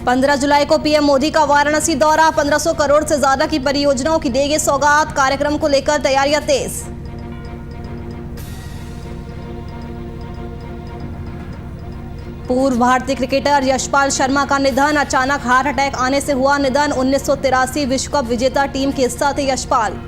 15 जुलाई को पीएम मोदी का वाराणसी दौरा। 1500 करोड़ से ज्यादा की परियोजनाओं की देंगे सौगात। कार्यक्रम को लेकर तैयारियां तेज। पूर्व भारतीय क्रिकेटर यशपाल शर्मा का निधन। अचानक हार्ट अटैक आने से हुआ निधन। 1983 विश्व कप विजेता टीम के हिस्सा थे यशपाल।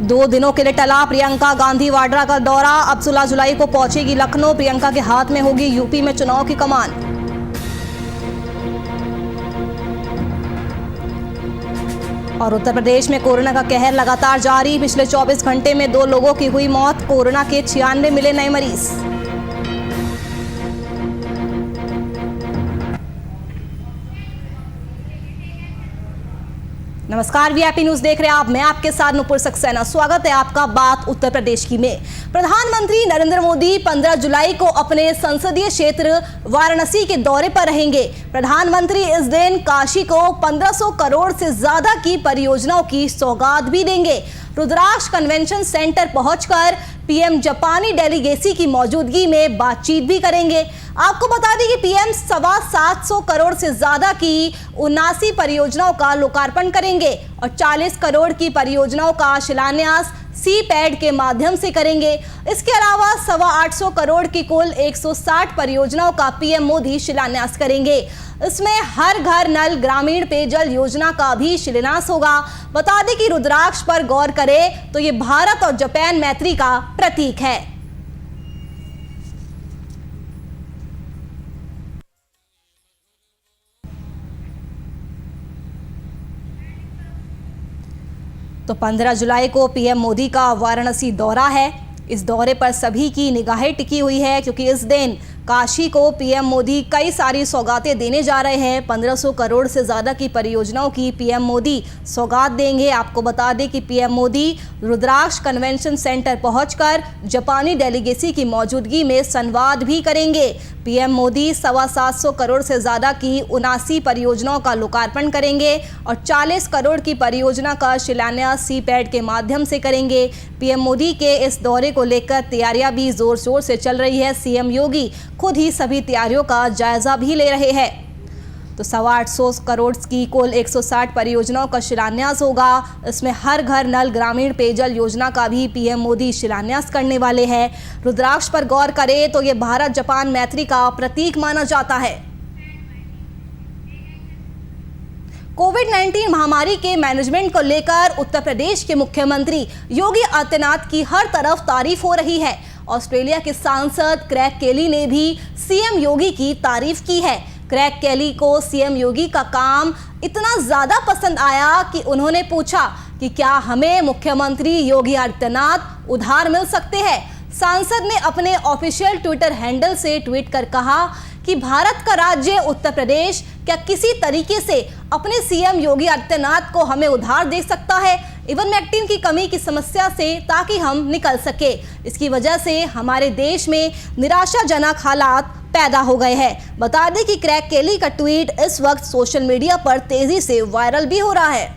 दो दिनों के लिए टला प्रियंका गांधी वाड्रा का दौरा। अब 16 जुलाई को पहुंचेगी लखनऊ। प्रियंका के हाथ में होगी यूपी में चुनाव की कमान। और उत्तर प्रदेश में कोरोना का कहर लगातार जारी। पिछले 24 घंटे में 2 लोगों की हुई मौत। कोरोना के 96 मिले नए मरीज। नमस्कार, वीआईपी न्यूज देख रहे हैं आप। मैं आपके साथ नुपुर सक्सेना। स्वागत है आपका बात उत्तर प्रदेश की में। प्रधानमंत्री नरेंद्र मोदी 15 जुलाई को अपने संसदीय क्षेत्र वाराणसी के दौरे पर रहेंगे। प्रधानमंत्री इस दिन काशी को 1500 करोड़ से ज्यादा की परियोजनाओं की सौगात भी देंगे। रुद्राक्ष कन्वेंशन सेंटर पहुंचकर पीएम जापानी डेलीगेसी की मौजूदगी में बातचीत भी करेंगे। आपको बता दें कि पीएम 725 करोड़ से ज्यादा की 79 परियोजनाओं का लोकार्पण करेंगे और 40 करोड़ की परियोजनाओं का शिलान्यास सी पैड के माध्यम से करेंगे। इसके अलावा 825 करोड़ की कुल 160 परियोजनाओं का पीएम मोदी शिलान्यास करेंगे। इसमें हर घर नल ग्रामीण पेयजल योजना का भी शिलान्यास होगा। बता दें कि रुद्राक्ष पर गौर करें तो ये भारत और जापान मैत्री का प्रतीक है। तो 15 जुलाई को पीएम मोदी का वाराणसी दौरा है। इस दौरे पर सभी की निगाहें टिकी हुई है क्योंकि इस दिन काशी को पीएम मोदी कई सारी सौगातें देने जा रहे हैं। 1500 करोड़ से ज़्यादा की परियोजनाओं की पीएम मोदी सौगात देंगे। आपको बता दें कि पीएम मोदी रुद्राक्ष कन्वेंशन सेंटर पहुंचकर जापानी डेलीगेसी की मौजूदगी में संवाद भी करेंगे। पीएम मोदी 725 करोड़ से ज़्यादा की 79 परियोजनाओं का लोकार्पण करेंगे और 40 करोड़ की परियोजना का शिलान्यास सी पैड के माध्यम से करेंगे। पीएम मोदी के इस दौरे को लेकर तैयारियां भी जोर शोर से चल रही है। सीएम योगी खुद ही सभी तैयारियों का जायजा भी ले रहे हैं। तो 825 करोड़ की कुल 160 परियोजनाओं का शिलान्यास होगा। इसमें हर घर नल ग्रामीण पेयजल योजना का भी पीएम मोदी शिलान्यास करने वाले हैं। रुद्राक्ष पर गौर करें तो ये भारत जापान मैत्री का प्रतीक माना जाता है। कोविड-19 महामारी के मैनेजमेंट को लेकर उत्तर प्रदेश के मुख्यमंत्री योगी आदित्यनाथ की हर तरफ तारीफ हो रही है। ऑस्ट्रेलिया के सांसद क्रैग केली ने भी सीएम योगी की तारीफ की है। क्रैग केली को सीएम योगी का काम इतना ज्यादा पसंद आया कि उन्होंने पूछा कि क्या हमें मुख्यमंत्री योगी आदित्यनाथ उधार मिल सकते हैं। सांसद ने अपने ऑफिशियल ट्विटर हैंडल से ट्वीट कर कहा कि भारत का राज्य उत्तर प्रदेश क्या किसी तरीके से अपने सीएम योगी आदित्यनाथ को हमें उधार दे सकता है, इवरमेक्टिन की कमी की समस्या से, ताकि हम निकल सके। इसकी वजह से हमारे देश में निराशाजनक हालात पैदा हो गए हैं। बता दें कि क्रैग केली का ट्वीट इस वक्त सोशल मीडिया पर तेजी से वायरल भी हो रहा है।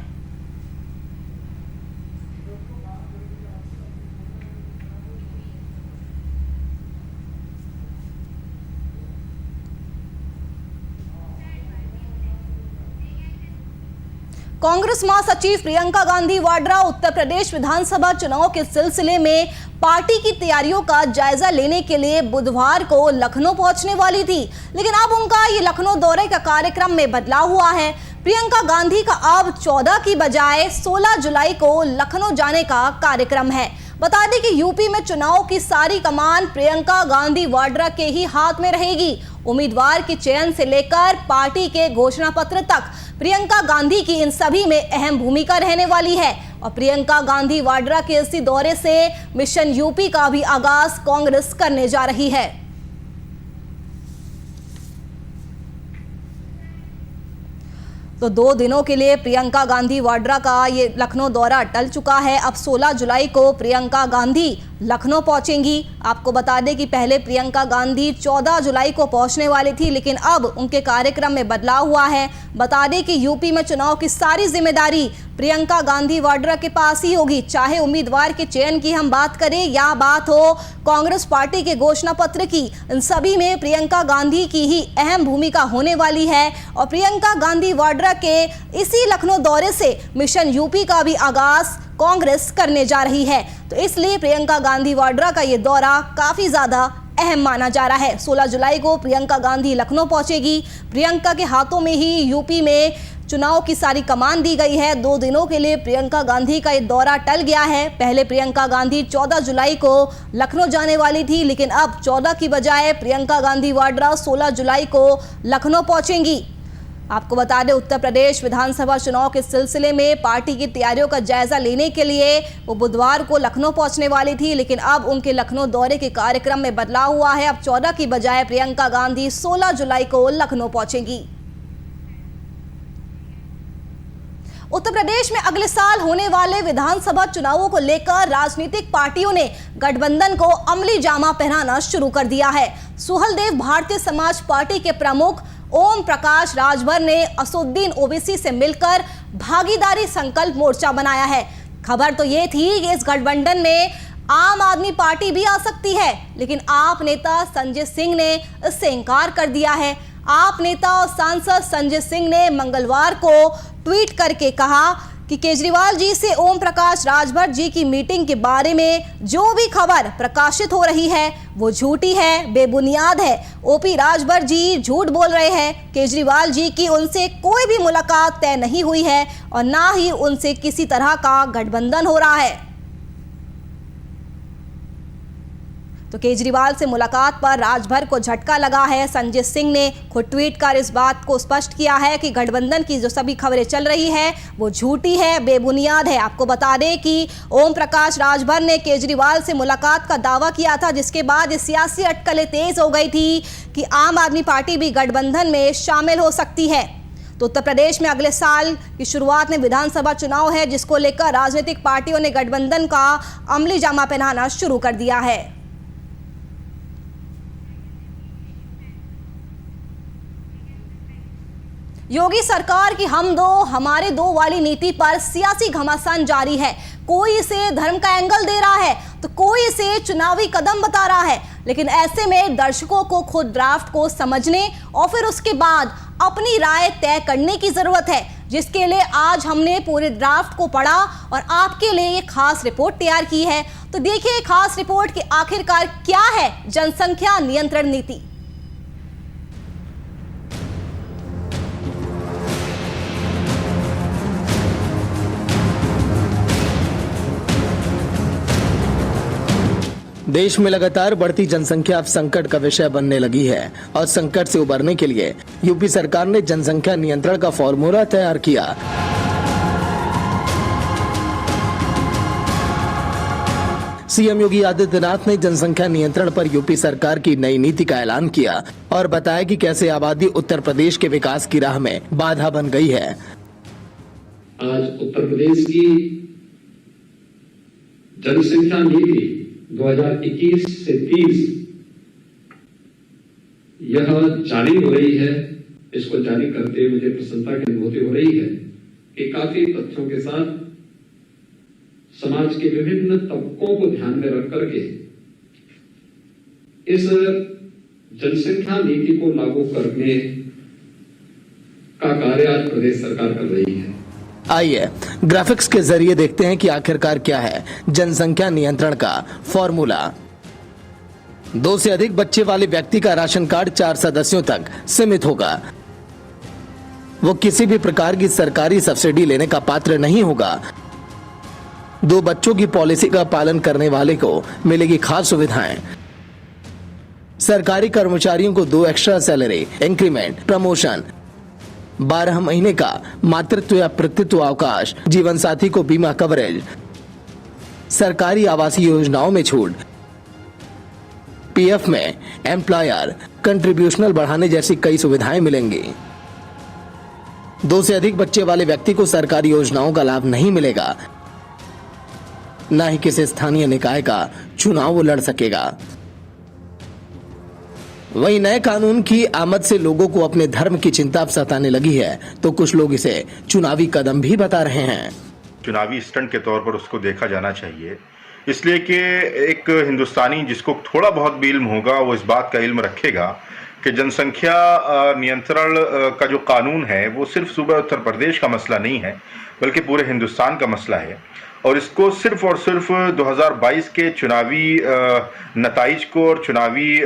कांग्रेस महासचिव प्रियंका गांधी वाड्रा उत्तर प्रदेश विधानसभा चुनाव के सिलसिले में पार्टी की तैयारियों का जायजा लेने के लिए बुधवार को लखनऊ पहुंचने वाली थी, लेकिन अब उनका ये लखनऊ दौरे का कार्यक्रम में बदलाव हुआ है। प्रियंका गांधी का अब 14 की बजाय 16 जुलाई को लखनऊ जाने का कार्यक्रम है। बता दें कि यूपी में चुनाव की सारी कमान प्रियंका गांधी वाड्रा के ही हाथ में रहेगी। उम्मीदवार के चयन से लेकर पार्टी के घोषणा पत्र तक प्रियंका गांधी की इन सभी में अहम भूमिका रहने वाली है। और प्रियंका गांधी वाड्रा के इसी दौरे से मिशन यूपी का भी आगाज कांग्रेस करने जा रही है। तो 2 दिनों के लिए प्रियंका गांधी वाड्रा का ये लखनऊ दौरा टल चुका है। अब 16 जुलाई को प्रियंका गांधी लखनऊ पहुंचेंगी। आपको बता दें कि पहले प्रियंका गांधी 14 जुलाई को पहुंचने वाली थी, लेकिन अब उनके कार्यक्रम में बदलाव हुआ है। बता दें कि यूपी में चुनाव की सारी जिम्मेदारी प्रियंका गांधी वाड्रा के पास ही होगी। चाहे उम्मीदवार के चयन की हम बात करें या बात हो कांग्रेस पार्टी के घोषणा पत्र की, इन सभी में प्रियंका गांधी की ही अहम भूमिका होने वाली है। और प्रियंका गांधी वाड्रा के इसी लखनऊ दौरे से मिशन यूपी का भी आगाज कांग्रेस करने जा रही है। तो इसलिए प्रियंका गांधी वाड्रा का ये दौरा काफी ज्यादा अहम माना जा रहा है। 16 जुलाई को प्रियंका गांधी लखनऊ पहुंचेगी। प्रियंका के हाथों में ही यूपी में चुनाव की सारी कमान दी गई है। 2 दिनों के लिए प्रियंका गांधी का ये दौरा टल गया है। पहले प्रियंका गांधी 14 जुलाई को लखनऊ जाने वाली थी, लेकिन अब 14 की बजाय प्रियंका गांधी वाड्रा 16 जुलाई को लखनऊ पहुंचेंगी। आपको बता दें, उत्तर प्रदेश विधानसभा चुनाव के सिलसिले में पार्टी की तैयारियों का जायजा लेने के लिए वो बुधवार को लखनऊ पहुंचने वाली थी, लेकिन अब उनके लखनऊ दौरे के कार्यक्रम में बदलाव हुआ है। अब 14 की बजाय प्रियंका गांधी 16 जुलाई को लखनऊ पहुंचेंगी। उत्तर प्रदेश में अगले साल होने वाले विधानसभा चुनावों को लेकर राजनीतिक पार्टियों ने गठबंधन को अमली जामा पहनाना शुरू कर दिया है। सुहलदेव भारतीय समाज पार्टी के प्रमुख ओम प्रकाश राजभर ने असुद्दीन ओवैसी से मिलकर भागीदारी संकल्प मोर्चा बनाया है। खबर तो ये थी कि इस गठबंधन में आम आदमी पार्टी भी आ सकती है, लेकिन आप नेता संजय सिंह ने इससे इनकार कर दिया है। आप नेता और सांसद संजय सिंह ने मंगलवार को ट्वीट करके कहा कि केजरीवाल जी से ओम प्रकाश राजभर जी की मीटिंग के बारे में जो भी खबर प्रकाशित हो रही है वो झूठी है, बेबुनियाद है। ओपी राजभर जी झूठ बोल रहे हैं। केजरीवाल जी की उनसे कोई भी मुलाकात तय नहीं हुई है और ना ही उनसे किसी तरह का गठबंधन हो रहा है। तो केजरीवाल से मुलाकात पर राजभर को झटका लगा है। संजय सिंह ने खुद ट्वीट कर इस बात को स्पष्ट किया है कि गठबंधन की जो सभी खबरें चल रही है वो झूठी है, बेबुनियाद है। आपको बता दें कि ओम प्रकाश राजभर ने केजरीवाल से मुलाकात का दावा किया था, जिसके बाद सियासी अटकलें तेज हो गई थी कि आम आदमी पार्टी भी गठबंधन में शामिल हो सकती है। तो उत्तर प्रदेश में अगले साल की शुरुआत में विधानसभा चुनाव है, जिसको लेकर राजनीतिक पार्टियों ने गठबंधन का अमली जामा पहनाना शुरू कर दिया है। योगी सरकार की हम दो हमारे दो वाली नीति पर सियासी घमासान जारी है। कोई इसे धर्म का एंगल दे रहा है तो कोई इसे चुनावी कदम बता रहा है, लेकिन ऐसे में दर्शकों को खुद ड्राफ्ट को समझने और फिर उसके बाद अपनी राय तय करने की जरूरत है, जिसके लिए आज हमने पूरे ड्राफ्ट को पढ़ा और आपके लिए ये खास रिपोर्ट तैयार की है। तो देखिए खास रिपोर्ट की आखिरकार क्या है जनसंख्या नियंत्रण नीति। देश में लगातार बढ़ती जनसंख्या अब संकट का विषय बनने लगी है और संकट से उबरने के लिए यूपी सरकार ने जनसंख्या नियंत्रण का फॉर्मूला तैयार किया। सीएम योगी आदित्यनाथ ने जनसंख्या नियंत्रण पर यूपी सरकार की नई नीति का ऐलान किया और बताया कि कैसे आबादी उत्तर प्रदेश के विकास की राह में बाधा बन गई है। आज उत्तर प्रदेश की जनसंख्या नीति 2021 से 30 यह जारी हो रही है। इसको जारी करते मुझे प्रसन्नता की अनुभूति हो रही है कि काफी तथ्यों के साथ समाज के विभिन्न तबकों को ध्यान में रख करके इस जनसंख्या नीति को लागू करने का कार्य आज प्रदेश सरकार कर रही है। आइए ग्राफिक्स के जरिए देखते हैं कि आखिरकार क्या है जनसंख्या नियंत्रण का फॉर्मूला। 2 से अधिक बच्चे वाले व्यक्ति का राशन कार्ड 4 सदस्यों तक सीमित होगा। वो किसी भी प्रकार की सरकारी सब्सिडी लेने का पात्र नहीं होगा। 2 बच्चों की पॉलिसी का पालन करने वाले को मिलेगी खास सुविधाएं। सरकारी कर्मचारियों को 2 एक्स्ट्रा सैलरी, इंक्रीमेंट, प्रमोशन, 12 महीने का मातृत्व या पितृत्व अवकाश, जीवन साथी को बीमा कवरेज, सरकारी आवासीय योजनाओं में छूट, पीएफ में एम्प्लॉयर कंट्रीब्यूशनल बढ़ाने जैसी कई सुविधाएं मिलेंगी। 2 से अधिक बच्चे वाले व्यक्ति को सरकारी योजनाओं का लाभ नहीं मिलेगा। न ही किसी स्थानीय निकाय का चुनाव वो लड़ सकेगा। वहीं नए कानून की आमद से लोगों को अपने धर्म की चिंता सताने लगी है, तो कुछ लोग इसे चुनावी कदम भी बता रहे हैं। चुनावी स्टंट के तौर पर उसको देखा जाना चाहिए, इसलिए कि एक हिंदुस्तानी जिसको थोड़ा बहुत भी इल्म होगा वो इस बात का इल्म रखेगा कि जनसंख्या नियंत्रण का जो कानून है वो सिर्फ सूबा उत्तर प्रदेश का मसला नहीं है, बल्कि पूरे हिंदुस्तान का मसला है। और इसको सिर्फ और सिर्फ 2022 के चुनावी नताइज को और चुनावी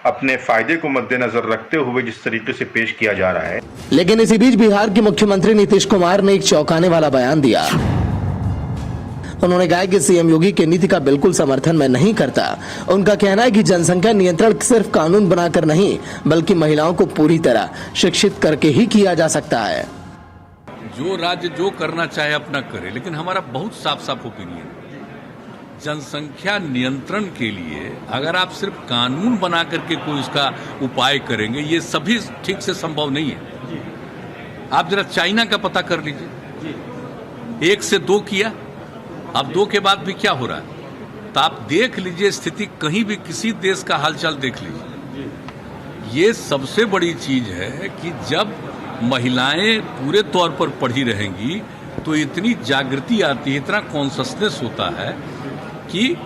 अपने फायदे को मद्देनजर रखते हुए जिस तरीके से पेश किया जा रहा है। लेकिन इसी बीच बिहार के मुख्यमंत्री नीतीश कुमार ने एक चौंकाने वाला बयान दिया। उन्होंने कहा कि सीएम योगी की नीति का बिल्कुल समर्थन मैं नहीं करता। उनका कहना है कि जनसंख्या नियंत्रण सिर्फ कानून बनाकर नहीं, बल्कि महिलाओं को पूरी तरह शिक्षित करके ही किया जा सकता है। जो राज्य जो करना चाहे अपना करे, लेकिन हमारा बहुत साफ साफ ओपिनियन, जनसंख्या नियंत्रण के लिए अगर आप सिर्फ कानून बना करके कोई उसका उपाय करेंगे, ये सभी ठीक से संभव नहीं है। आप जरा चाइना का पता कर लीजिए, 1 से 2 किया, अब 2 के बाद भी क्या हो रहा है, तो आप देख लीजिए स्थिति, कहीं भी किसी देश का हालचाल देख लीजिए। ये सबसे बड़ी चीज है कि जब महिलाएं पूरे तौर पर पढ़ी रहेंगी तो इतनी जागृति आती है, इतना कॉन्शसनेस होता है कि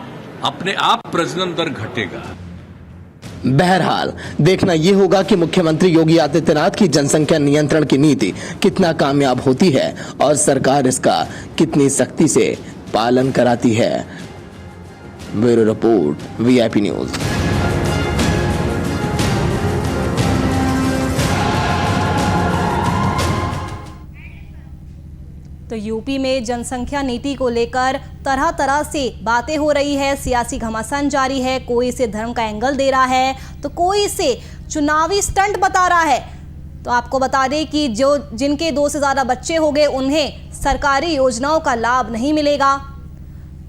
अपने आप प्रजनन दर घटेगा। बहरहाल देखना यह होगा कि मुख्यमंत्री योगी आदित्यनाथ की जनसंख्या नियंत्रण की नीति कितना कामयाब होती है और सरकार इसका कितनी सख्ती से पालन कराती है। Bureau report, VIP news. तो यूपी में जनसंख्या नीति को लेकर तरह तरह से बातें हो रही है, सियासी घमासान जारी है। कोई इसे धर्म का एंगल दे रहा है तो कोई इसे चुनावी स्टंट बता रहा है। तो आपको बता दें कि जिनके 2 से ज़्यादा बच्चे हो गए उन्हें सरकारी योजनाओं का लाभ नहीं मिलेगा।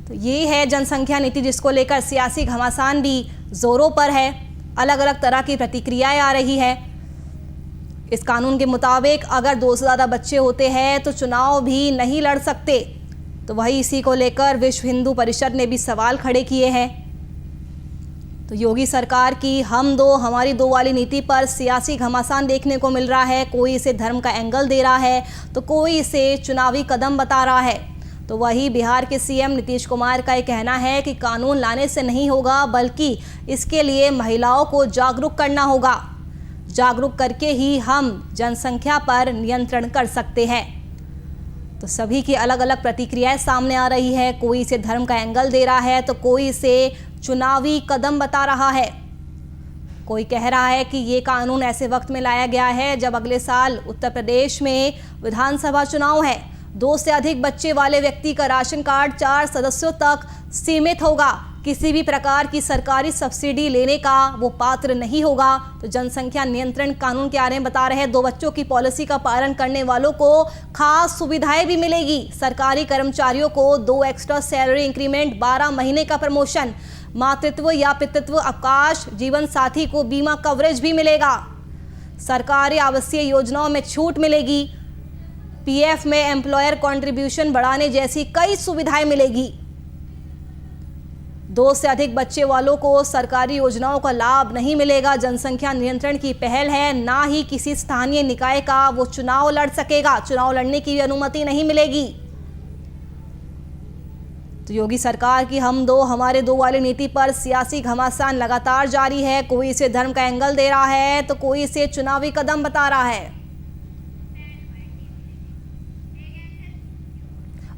तो ये है जनसंख्या नीति, जिसको लेकर सियासी घमासान भी जोरों पर है। अलग अलग तरह की प्रतिक्रियाएं आ रही है। इस कानून के मुताबिक अगर 2 से ज़्यादा बच्चे होते हैं तो चुनाव भी नहीं लड़ सकते। तो वही इसी को लेकर विश्व हिंदू परिषद ने भी सवाल खड़े किए हैं। तो योगी सरकार की हम दो हमारी दो वाली नीति पर सियासी घमासान देखने को मिल रहा है। कोई इसे धर्म का एंगल दे रहा है तो कोई इसे चुनावी कदम बता रहा है। तो वही बिहार के सीएम नीतीश कुमार का ये कहना है कि कानून लाने से नहीं होगा, बल्कि इसके लिए महिलाओं को जागरूक करना होगा। जागरूक करके ही हम जनसंख्या पर नियंत्रण कर सकते हैं। तो सभी की अलग अलग प्रतिक्रियाएं सामने आ रही है। कोई इसे धर्म का एंगल दे रहा है तो कोई इसे चुनावी कदम बता रहा है। कोई कह रहा है कि ये कानून ऐसे वक्त में लाया गया है जब अगले साल उत्तर प्रदेश में विधानसभा चुनाव है। 2 से अधिक बच्चे वाले व्यक्ति का राशन कार्ड 4 सदस्यों तक सीमित होगा। किसी भी प्रकार की सरकारी सब्सिडी लेने का वो पात्र नहीं होगा। तो जनसंख्या नियंत्रण कानून के बारे में बता रहे हैं। 2 बच्चों की पॉलिसी का पालन करने वालों को खास सुविधाएं भी मिलेगी। सरकारी कर्मचारियों को 2 एक्स्ट्रा सैलरी इंक्रीमेंट, 12 महीने का प्रमोशन, मातृत्व या पितृत्व अवकाश, जीवन साथी को बीमा कवरेज भी मिलेगा। सरकारी आवासीय योजनाओं में छूट मिलेगी। पीएफ में एम्प्लॉयर कंट्रीब्यूशन बढ़ाने जैसी कई सुविधाएं मिलेगी। 2 से अधिक बच्चे वालों को सरकारी योजनाओं का लाभ नहीं मिलेगा। जनसंख्या नियंत्रण की पहल है, ना ही किसी स्थानीय निकाय का वो चुनाव लड़ सकेगा। चुनाव लड़ने की अनुमति नहीं मिलेगी। तो योगी सरकार की हम दो हमारे दो वाली नीति पर सियासी घमासान लगातार जारी है। कोई इसे धर्म का एंगल दे रहा है तो कोई इसे चुनावी कदम बता रहा है।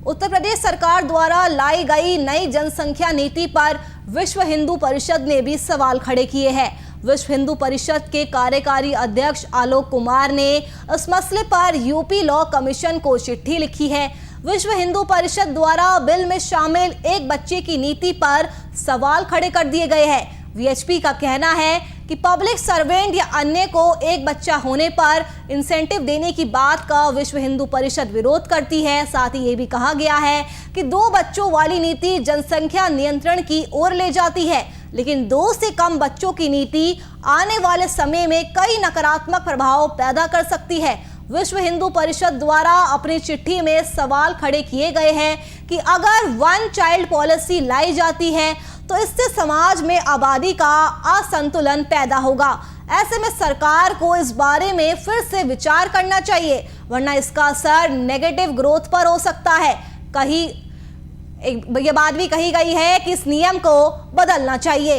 उत्तर प्रदेश सरकार द्वारा लाई गई नई जनसंख्या नीति पर विश्व हिंदू परिषद ने भी सवाल खड़े किए हैं। विश्व हिंदू परिषद के कार्यकारी अध्यक्ष आलोक कुमार ने इस मसले पर यूपी लॉ कमीशन को चिट्ठी लिखी है। विश्व हिंदू परिषद द्वारा बिल में शामिल एक बच्चे की नीति पर सवाल खड़े कर दिए गए हैं। वीएचपी का कहना है कि पब्लिक सर्वेंट या अन्य को एक बच्चा होने पर इंसेंटिव देने की बात का विश्व हिंदू परिषद विरोध करती है। साथ ही ये भी कहा गया है कि 2 बच्चों वाली नीति जनसंख्या नियंत्रण की ओर ले जाती है, लेकिन 2 से कम बच्चों की नीति आने वाले समय में कई नकारात्मक प्रभाव पैदा कर सकती है। विश्व हिंदू परिषद द्वारा अपनी चिट्ठी में सवाल खड़े किए गए हैं कि अगर वन चाइल्ड पॉलिसी लाई जाती है तो इससे समाज में आबादी का असंतुलन पैदा होगा। ऐसे में सरकार को इस बारे में फिर से विचार करना चाहिए, वरना इसका असर नेगेटिव ग्रोथ पर हो सकता है। ये बात भी कही गई है कि इस नियम को बदलना चाहिए।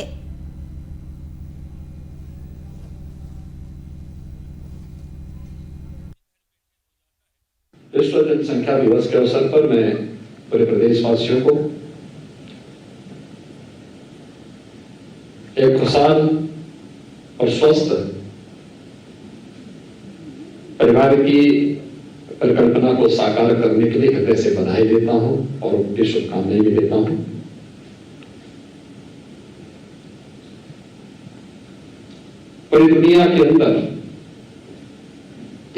विश्व जनसंख्या दिवस के अवसर पर मैं पूरे प्रदेशवासियों को एक खुशहाल और स्वस्थ परिवार की परिकल्पना को साकार करने के लिए हृदय से बधाई देता हूं और उनकी शुभकामनाएं भी देता हूं। पूरी दुनिया के अंदर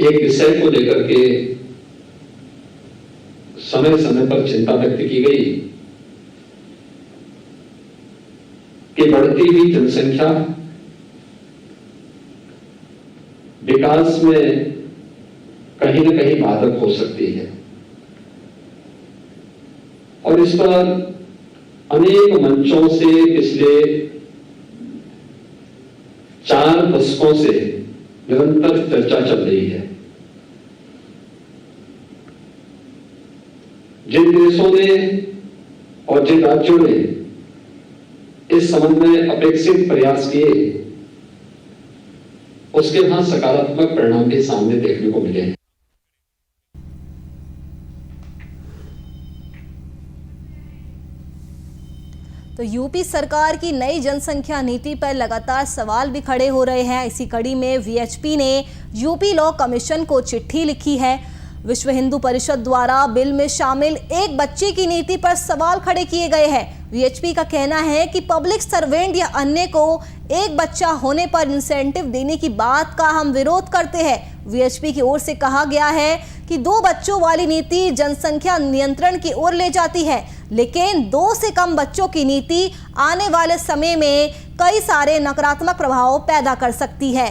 एक विषय को लेकर के समय समय पर चिंता व्यक्त की गई कि बढ़ती हुई जनसंख्या विकास में कहीं न कहीं बाधक हो सकती है और इस पर अनेक मंचों से पिछले 4 दशकों से निरंतर चर्चा चल रही है। जिन देशों ने और जिन राज्यों ने इस संबंध में अपेक्षित प्रयास किए उसके वहां सकारात्मक परिणाम भी सामने देखने को मिले हैं। तो यूपी सरकार की नई जनसंख्या नीति पर लगातार सवाल भी खड़े हो रहे हैं। इसी कड़ी में वीएचपी ने यूपी लॉ कमीशन को चिट्ठी लिखी है। विश्व हिंदू परिषद द्वारा बिल में शामिल एक बच्चे की नीति पर सवाल खड़े किए गए हैं। वीएचपी का कहना है कि पब्लिक सर्वेंट या अन्य को एक बच्चा होने पर इंसेंटिव देने की बात का हम विरोध करते हैं। वीएचपी की ओर से कहा गया है कि 2 बच्चों वाली नीति जनसंख्या नियंत्रण की ओर ले जाती है, लेकिन 2 से कम बच्चों की नीति आने वाले समय में कई सारे नकारात्मक प्रभाव पैदा कर सकती है।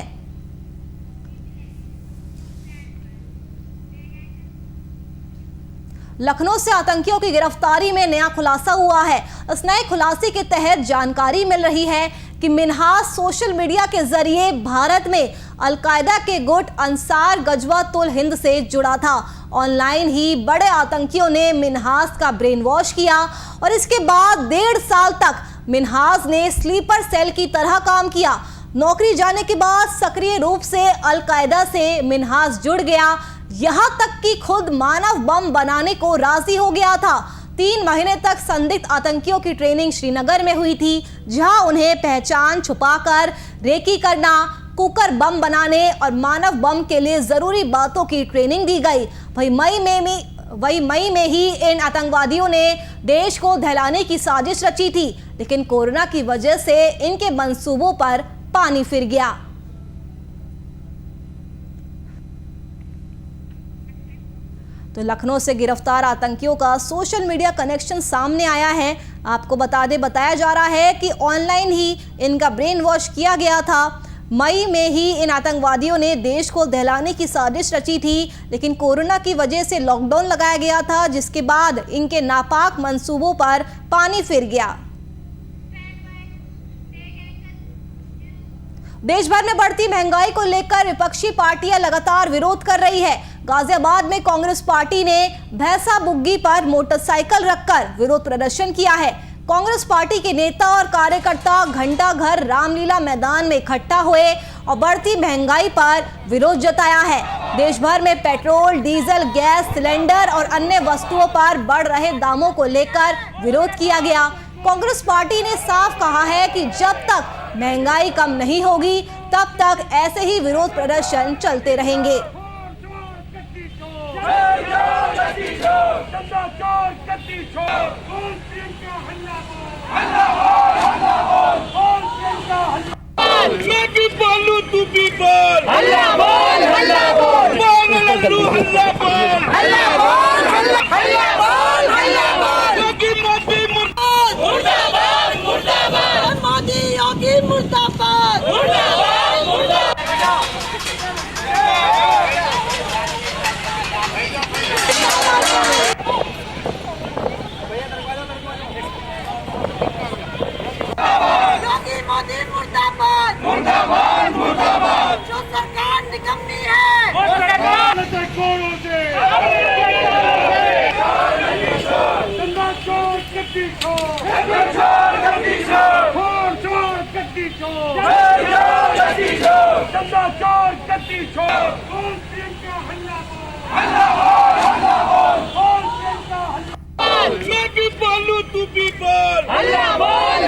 लखनऊ से आतंकियों की गिरफ्तारी में नया खुलासा हुआ है। इस नए खुलासे के तहत जानकारी मिल रही है कि मिन्हाज सोशल मीडिया के जरिए भारत में अलकायदा के गुट अंसार गजवातुल हिंद से जुड़ा था। ऑनलाइन ही बड़े आतंकियों ने मिन्हाज का ब्रेन वॉश किया और इसके बाद 1.5 साल तक मिन्हाज ने स्लीपर सेल की तरह काम किया। नौकरी जाने के बाद सक्रिय रूप से अलकायदा से मिन्हाज जुड़ गया, यहां तक कि खुद मानव बम बनाने को राजी हो गया था। 3 महीने तक संदिग्ध आतंकियों की ट्रेनिंग श्रीनगर में हुई थी, जहां उन्हें पहचान छुपाकर रेकी करना, कुकर बम बनाने और मानव बम के लिए जरूरी बातों की ट्रेनिंग दी गई। वही मई में ही इन आतंकवादियों ने देश को दहलाने की साजिश रची थी, लेकिन कोरोना की वजह से इनके मंसूबों पर पानी फिर गया। तो लखनऊ से गिरफ्तार आतंकियों का सोशल मीडिया कनेक्शन सामने आया है। आपको बताया जा रहा है कि ऑनलाइन ही इनका ब्रेन वॉश किया गया था। मई में ही इन आतंकवादियों ने देश को दहलाने की साजिश रची थी, लेकिन कोरोना की वजह से लॉकडाउन लगाया गया था, जिसके बाद इनके नापाक मंसूबों पर पानी फिर गया। देश भर में बढ़ती महंगाई को लेकर विपक्षी पार्टियां लगातार विरोध कर रही है। गाजियाबाद में कांग्रेस पार्टी ने भैंसा बुग्गी पर मोटरसाइकिल रखकर विरोध प्रदर्शन किया है। कांग्रेस पार्टी के नेता और कार्यकर्ता घंटा घर रामलीला मैदान में इकट्ठा हुए और बढ़ती महंगाई पर विरोध जताया है। देश भर में पेट्रोल, डीजल, गैस सिलेंडर और अन्य वस्तुओं पर बढ़ रहे दामों को लेकर विरोध किया गया। कांग्रेस पार्टी ने साफ कहा है कि जब तक महंगाई कम नहीं होगी तब तक ऐसे ही विरोध प्रदर्शन चलते रहेंगे। मोदी मुर्दाबाद मुर्दाबाद मुर्दाबाद। जो सरकार निकम्मी है वो सरकार तू भी बोल हल्ला बोल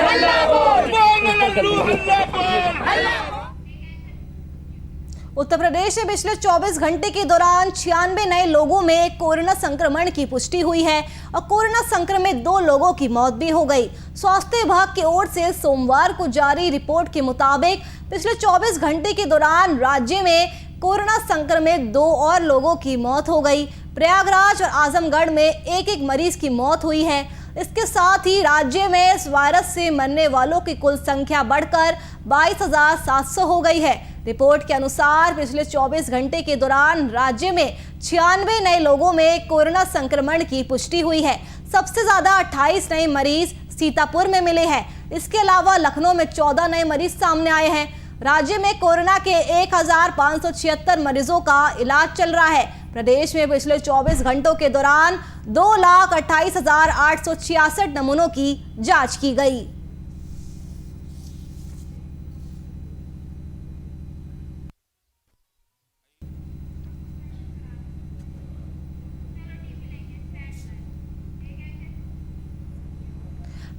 उत्तर प्रदेश में पिछले 24 घंटे के दौरान 96 नए लोगों में कोरोना संक्रमण की पुष्टि हुई है और कोरोना संक्रमित 2 लोगों की मौत भी हो गई। स्वास्थ्य विभाग की ओर से सोमवार को जारी रिपोर्ट के मुताबिक पिछले 24 घंटे के दौरान राज्य में कोरोना संक्रमित 2 और लोगों की मौत हो गई। प्रयागराज और आजमगढ़ में एक मरीज की मौत हुई है। इसके साथ ही राज्य में इस वायरस से मरने वालों की कुल संख्या बढ़कर 22,700 हो गई है। रिपोर्ट के अनुसार पिछले 24 घंटे के दौरान राज्य में 96 नए लोगों में कोरोना संक्रमण की पुष्टि हुई है। सबसे ज्यादा 28 नए मरीज सीतापुर में मिले हैं। इसके अलावा लखनऊ में 14 नए मरीज सामने आए हैं। राज्य में कोरोना के 1,576 मरीजों का इलाज चल रहा है। प्रदेश में पिछले 24 घंटों के दौरान 2,28,866 नमूनों की जांच की गई।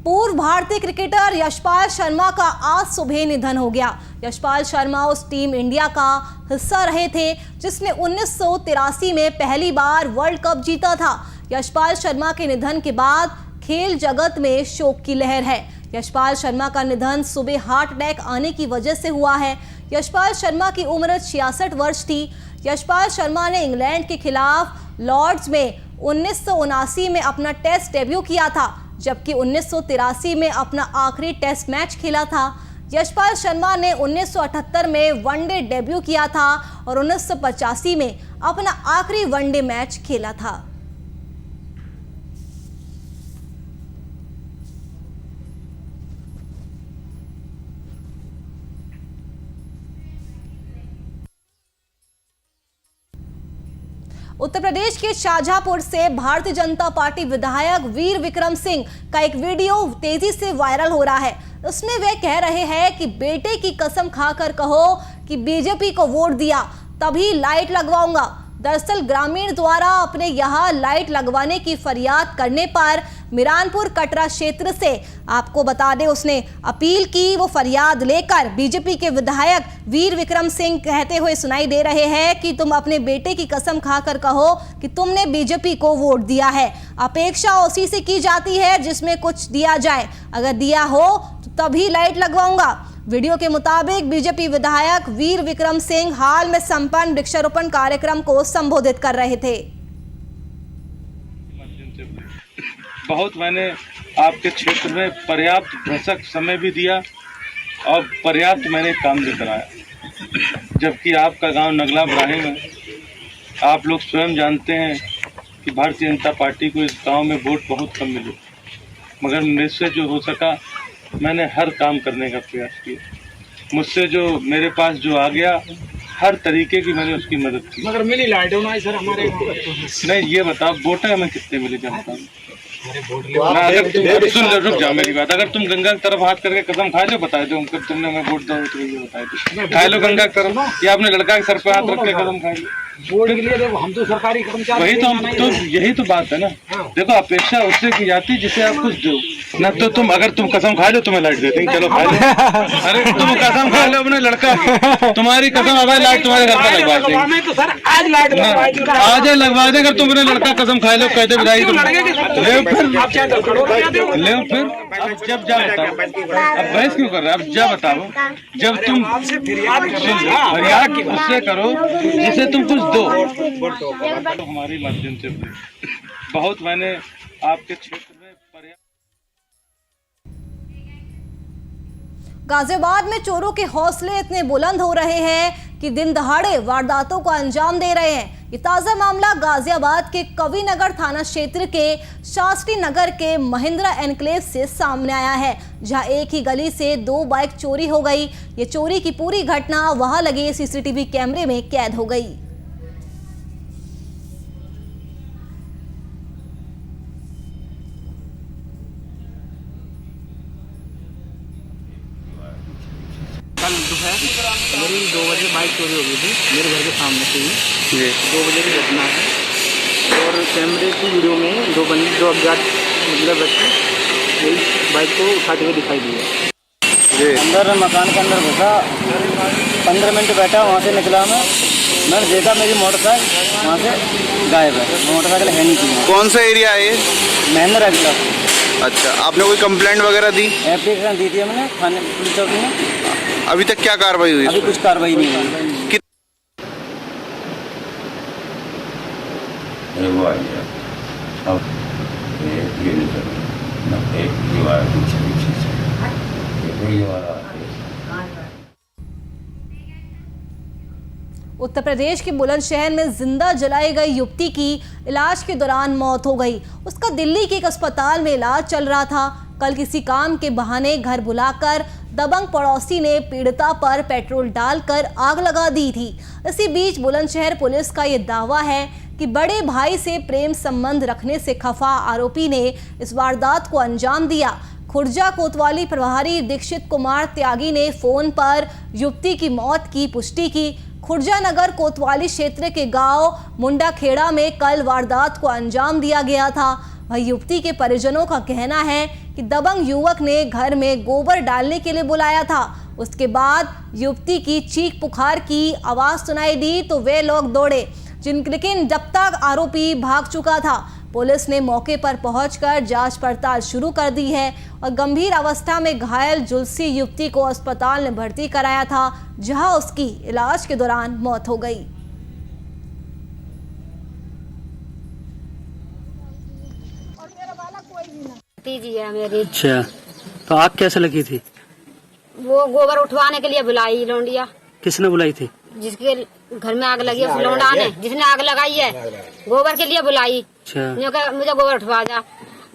पूर्व भारतीय क्रिकेटर यशपाल शर्मा का आज सुबह निधन हो गया। यशपाल शर्मा उस टीम इंडिया का हिस्सा रहे थे जिसने 1983 में पहली बार वर्ल्ड कप जीता था। यशपाल शर्मा के निधन के बाद खेल जगत में शोक की लहर है। यशपाल शर्मा का निधन सुबह हार्ट अटैक आने की वजह से हुआ है। यशपाल शर्मा की उम्र 66 वर्ष थी। यशपाल शर्मा ने इंग्लैंड के खिलाफ लॉर्ड्स में 1979 में अपना टेस्ट डेब्यू किया था, जबकि 1983 में अपना आखिरी टेस्ट मैच खेला था। यशपाल शर्मा ने 1978 में वनडे डेब्यू किया था और 1985 में अपना आखिरी वनडे मैच खेला था। उत्तर प्रदेश के शाहजहांपुर से भारतीय जनता पार्टी विधायक वीर विक्रम सिंह का एक वीडियो तेजी से वायरल हो रहा है। उसमें वे कह रहे हैं कि बेटे की कसम खाकर कहो कि बीजेपी को वोट दिया तभी लाइट लगवाऊंगा। दरअसल ग्रामीण द्वारा अपने यहाँ लाइट लगवाने की फरियाद करने पर मिरानपुर कटरा क्षेत्र से आपको बता दें उसने अपील की। वो फरियाद लेकर बीजेपी के विधायक वीर विक्रम सिंह कहते हुए सुनाई दे रहे हैं कि तुम अपने बेटे की कसम खाकर कहो कि तुमने बीजेपी को वोट दिया है। अपेक्षा उसी से की जाती है जिसमें कुछ दिया जाए, अगर दिया हो तो तभी लाइट लगवाऊंगा। वीडियो के मुताबिक बीजेपी विधायक वीर विक्रम सिंह हाल में संपन्न वृक्षारोपण कार्यक्रम को संबोधित कर रहे थे। बहुत मैंने आपके क्षेत्र में पर्याप्त भ्रसक समय भी दिया और पर्याप्त मैंने काम भी कराया, जबकि आपका गांव नगला ब्राहिम है। आप लोग स्वयं जानते हैं कि भारतीय जनता पार्टी को इस गांव में वोट बहुत कम मिले, मगर मेरे से जो हो सका मैंने हर काम करने का प्रयास किया। मुझसे जो मेरे पास जो आ गया हर तरीके की मैंने उसकी मदद की। मगर मिली लाइट होना है सर हमारे नहीं, ये बताओ वोट हमें कितने मिले जनता में? अगर तुम सुन लो, रुक जाओ मेरी बात। अगर तुम गंगा की तरफ हाथ करके कसम खा लो, बता दो तुमने हमें वोट दो तो ये बताए दो। खा लो गंगा की तरफ, या अपने लड़का के सर पे हाथ रख के कसम खा लो। वोट के लिए देखो हम तो सरकारी कर्मचारी, वही तो हम तो यही तो बात है ना। देखो अपेक्षा उससे की जाती जिसे आप कुछ दो ना। तो तुम अगर तुम कसम खा लो तुम्हें लाइट दे देंगे, चलो खा लो। अरे तुम कसम खा लो अपने लड़का की, तुम्हारी कसम हमारी लाइट तुम्हारे घर पर लगवा देंगे। तो सर आज लाइट आज लगवा देंगे। अगर तुम अपने लड़का कसम खा लो कहते बधाई तुम ले फिर अब जब जा बताओ, अब बहस क्यों कर रहे? अब जा बताओ, जब तुम फरियाद उससे करो जिसे तुम कुछ दो। हमारे माध्यम से बहुत मैंने आपके क्षेत्र में गाजियाबाद में चोरों के हौसले इतने बुलंद हो रहे हैं कि दिन दहाड़े वारदातों को अंजाम दे रहे हैं। ये ताज़ा मामला गाजियाबाद के कविनगर थाना क्षेत्र के शास्त्री नगर के महिंद्रा एनक्लेव से सामने आया है, जहां एक ही गली से 2 बाइक चोरी हो गई। ये चोरी की पूरी घटना वहां लगे सीसीटीवी कैमरे में कैद हो गई। कल दोपहर मेरी 2 बजे बाइक चोरी हो गई थी मेरे घर के सामने से ही। 2 बजे की घटना है और कैमरे की वीडियो में 2 अज्ञात मतलब व्यक्ति मेरी बाइक को उठाते हुए दिखाई दिए। अंदर मकान के अंदर घुसा, 15 मिनट बैठा, वहाँ से निकला मैंने देखा मेरी मोटरसाइकिल वहाँ से गायब है। मोटरसाइकिल है नहीं थी। कौन सा एरिया है ये? महिंद्रा एनक्लेव। अच्छा, आपने कोई कंप्लेंट वगैरह दी? एप्लीकेशन दी थी हमने थाने पुलिस चौकी में। अभी तक क्या कार्रवाई हुई? अभी कुछ कार्रवाई नहीं हुई। उत्तर प्रदेश के बुलंदशहर में जिंदा जलाई गई युवती की इलाज के दौरान मौत हो गई। उसका दिल्ली के एक अस्पताल में इलाज चल रहा था। कल किसी काम के बहाने घर बुलाकर दबंग पड़ोसी ने पीड़िता पर पेट्रोल डालकर आग लगा दी थी। इसी बीच बुलंदशहर पुलिस का ये दावा है कि बड़े भाई से प्रेम संबंध रखने से खफा आरोपी ने इस वारदात को अंजाम दिया। खुर्जा कोतवाली प्रभारी दीक्षित कुमार त्यागी ने फोन पर युवती की मौत की पुष्टि की। खुर्जा नगर कोतवाली क्षेत्र के गांव मुंडाखेड़ा में कल वारदात को अंजाम दिया गया था। वही युवती के परिजनों का कहना है कि दबंग युवक ने घर में गोबर डालने के लिए बुलाया था। उसके बाद युवती की चीख पुकार की आवाज सुनाई दी तो वे लोग दौड़े, लेकिन जब तक आरोपी भाग चुका था। पुलिस ने मौके पर पहुंचकर जांच पड़ताल शुरू कर दी है और गंभीर अवस्था में घायल जुलसी युवती को अस्पताल में भर्ती कराया था, जहां उसकी इलाज के दौरान मौत हो गई। जी है मेरी। अच्छा, तो आग कैसे लगी थी? वो गोबर उठवाने के लिए बुलाई लौंडिया। किसने बुलाई थी? जिसके घर में आग लगी है उस लौंडा ने, जिसने आग लगाई है, गोबर के लिए बुलाई। अच्छा, मुझे गोबर उठवा जा।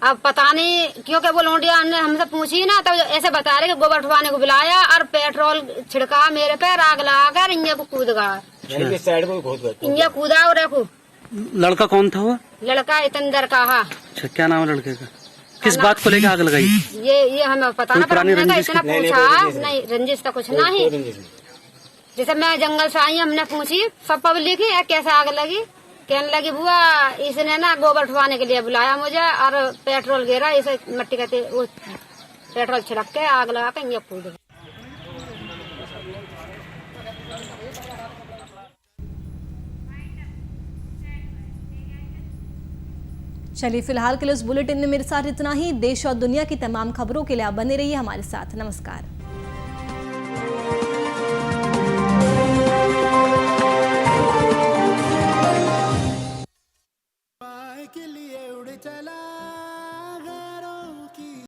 अब पता नहीं क्योंकि वो लौंडिया ने हमसे पूछी ना, तो ऐसे बता रहे कि गोबर उठवाने को बुलाया और पेट्रोल छिड़का मेरे पे, आग लगाकर इन्हें को कूद गया। इन्हें कूदा और रखू। लड़का कौन था वो? लड़का इतंदर का। अच्छा, क्या नाम है लड़के का? किस बात को लेकर आग लगाई? ये हमें पता ना, पर हमने इतना पूछा नहीं। रंजिश तो कुछ नहीं। जैसे मैं जंगल से आई, हमने पूछी सब पब्लिक ही कैसे आग लगी। कहने लगी बुआ इसने ना गोबर उठवाने के लिए बुलाया मुझे और पेट्रोल गिरा, इसे मट्टी का पेट्रोल छिड़क के आग लगा के ये कूद गया। चलिए फिलहाल के लिए इस बुलेटिन में मेरे साथ इतना ही। देश और दुनिया की तमाम खबरों के लिए आप बने रहिए हमारे साथ। नमस्कार। के लिए उड़ चला